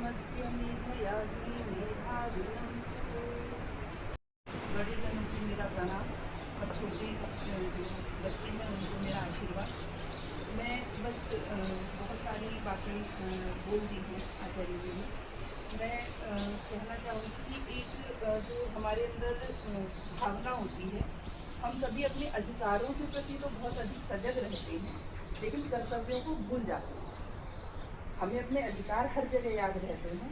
मध्यमेधयाग्नि मेधाविनं बड़े जनों को मेरा प्रणाम और छोटे जो बच्चे हैं उनको मेरा आशीर्वाद। मैं बस बहुत सारी बातें बोल दी हैं आचार्य जी ने। मैं कहना चाहूँगी कि एक जो हमारे अंदर भावना होती है, हम सभी अपने अधिकारों के प्रति तो बहुत अधिक सजग रहते हैं, लेकिन कर्तव्यों को भूल जाते हैं। हमें अपने अधिकार हर जगह याद रहते हैं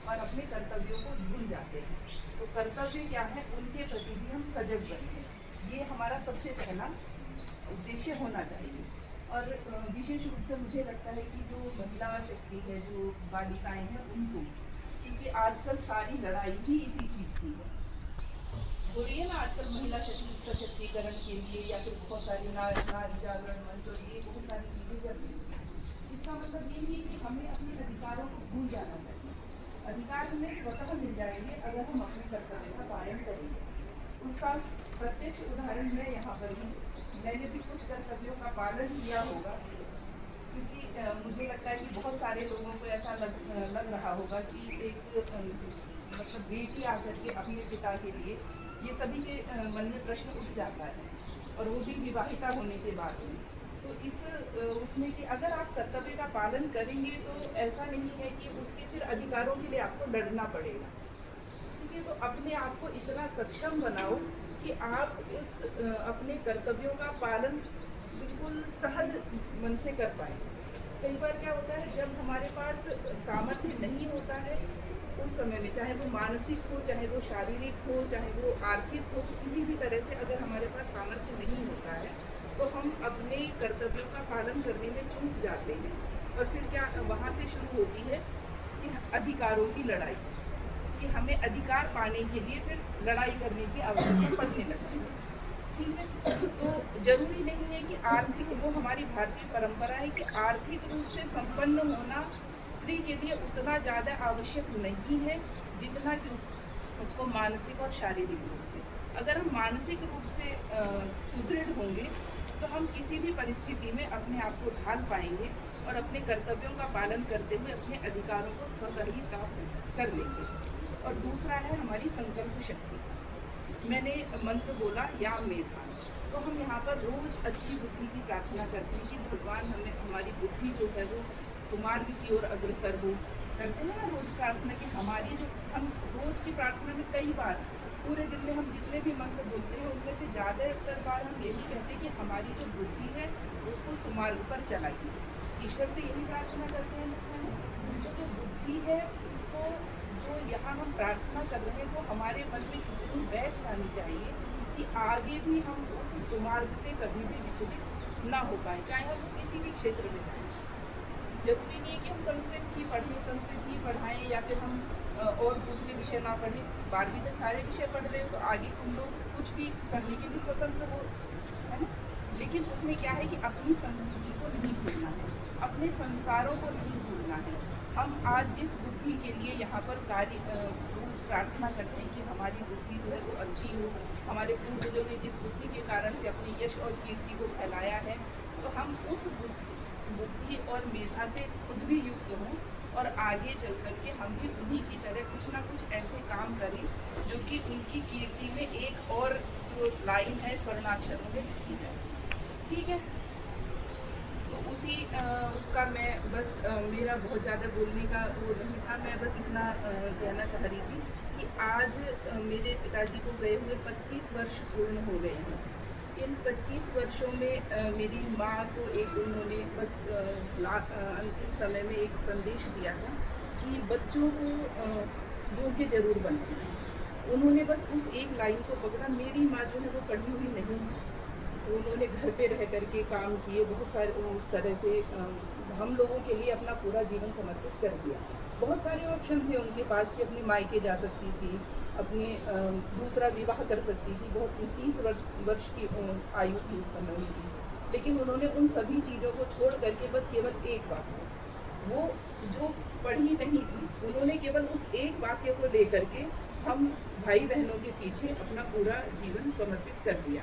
और अपने कर्तव्यों को भूल जाते हैं। तो कर्तव्य क्या है, उनके प्रति भी हम सजग बने, ये हमारा सबसे पहला उद्देश्य होना चाहिए। और विशेष रूप से मुझे लगता है कि जो महिला शक्ति है, जो बालिकाएं हैं, उनको, क्योंकि आजकल सारी लड़ाई ही इसी चीज़ की है। हो रही है ना आजकल महिला सशक्तिकरण के लिए, या फिर बहुत सारी नारी जागरण मंच और ये बहुत सारी चीज़ें चल रही है। इसका मतलब ये नहीं कि हमें अपने अधिकारों को भूल जाना चाहिए। अधिकार हमें स्वतः मिल जाएंगे अगर हम अपने कर्तव्य का पालन करेंगे। उसका प्रत्यक्ष उदाहरण मैं यहाँ पर हूँ। मैंने भी कुछ कर्तव्यों का पालन किया होगा, क्योंकि मुझे लगता है कि बहुत सारे लोगों को ऐसा लग रहा होगा कि एक मतलब बेटी आकर के अपने पिता के लिए, ये सभी के मन में प्रश्न उठ जाता है, और वो भी विवाहिता होने के बाद में। तो उसमें कि अगर आप कर्तव्य का पालन करेंगे तो ऐसा नहीं है कि उसके फिर अधिकारों के लिए आपको लड़ना पड़ेगा। ठीक है, तो अपने आप को इतना सक्षम बनाओ कि आप उस अपने कर्तव्यों का पालन बिल्कुल सहज मन से कर पाए। कई बार क्या होता है, जब हमारे पास सामर्थ्य नहीं होता है, उस समय में चाहे वो मानसिक हो, चाहे वो शारीरिक हो, चाहे वो आर्थिक हो, किसी भी तरह से अगर हमारे पास सामर्थ्य नहीं होता है तो हम अपने कर्तव्यों का पालन करने में चूक जाते हैं। और फिर क्या वहाँ से शुरू होती है कि अधिकारों की लड़ाई, कि हमें अधिकार पाने के लिए फिर लड़ाई करने की आवश्यकता पड़ने लगती है। ठीक है, तो जरूरी नहीं है कि आर्थिक, वो हमारी भारतीय परंपरा है कि आर्थिक रूप से संपन्न होना स्त्री के लिए उतना ज़्यादा आवश्यक नहीं है जितना कि उसको मानसिक और शारीरिक रूप से। अगर हम मानसिक रूप से सुदृढ़ होंगे तो हम किसी भी परिस्थिति में अपने आप को ढाल पाएंगे और अपने कर्तव्यों का पालन करते हुए अपने अधिकारों को स्वतः ही प्राप्त कर लेंगे। और दूसरा है हमारी संकल्प शक्ति। मैंने मंत्र बोला या मेधा, तो हम यहाँ पर रोज अच्छी बुद्धि की प्रार्थना करते हैं कि भगवान हमें, हमारी बुद्धि जो है वो सुमार्ग की ओर अग्रसर हो। करते हैं ना रोज प्रार्थना कि हमारी जो, हम रोज की प्रार्थना में कई बार पूरे दिन में हम जितने भी मंत्र बोलते हैं उनमें से ज़्यादातर बार हम यही कहते हैं कि हमारी जो बुद्धि है उसको सुमार्ग पर चलाइए। ईश्वर से यही प्रार्थना करते हैं। तो जो बुद्धि है उसको, जो यहाँ हम प्रार्थना कर रहे हैं, वो हमारे मन में इतनी बैठ जानी चाहिए कि आगे भी हम उस सुमार्ग से कभी भी विचलित ना हो पाए, चाहे हम किसी भी क्षेत्र में जाएँ। जरूरी नहीं है कि हम संस्कृत ही पढ़ें, संस्कृत ही पढ़ाएँ, या फिर हम और दूसरे विषय ना पढ़ें। 12वीं तक सारे विषय पढ़ रहे हो तो आगे तुम लोग कुछ भी करने के लिए स्वतंत्र हो, है ना। लेकिन उसमें क्या है कि अपनी संस्कृति को नहीं भूलना है, अपने संस्कारों को नहीं भूलना है। हम आज जिस बुद्धि के लिए यहाँ पर रोज प्रार्थना करते हैं कि हमारी बुद्धि जो है वो अच्छी हो, हमारे पूर्वजों ने जिस बुद्धि के कारण से अपनी यश और कीर्ति को फैलाया है, तो हम उस बुद्धि और मेधा से खुद भी युक्त हों और आगे चल करके हम भी उन्हीं की तरह कुछ ना कुछ ऐसे काम करें जो कि उनकी कीर्ति में एक और जो लाइन है स्वर्णाक्षरों में लिखी जाए। ठीक है, तो उसका मैं बस मेरा बहुत ज़्यादा बोलने का वो नहीं था। मैं बस इतना कहना चाह रही थी कि आज मेरे पिताजी को गए हुए 25 वर्ष पूर्ण हो गए हैं। इन 25 वर्षों में मेरी माँ को उन्होंने बस अंतिम समय में एक संदेश दिया था कि बच्चों को योग्य जरूर बनाना है। उन्होंने बस उस एक लाइन को पकड़ा। मेरी माँ जो है वो पढ़ी हुई नहीं है, उन्होंने घर पे रह करके काम किए, बहुत सारे उस तरह से हम लोगों के लिए अपना पूरा जीवन समर्पित कर दिया। बहुत सारे ऑप्शन थे उनके पास कि अपने मायके जा सकती थी, अपने दूसरा विवाह कर सकती थी। बहुत 30 वर्ष की आयु थी उस समय उनकी, लेकिन उन्होंने उन सभी चीज़ों को छोड़ करके बस केवल एक बात, वो जो पढ़ी नहीं थी, उन्होंने केवल उस एक वाक्य को लेकर के हम भाई बहनों के पीछे अपना पूरा जीवन समर्पित कर दिया।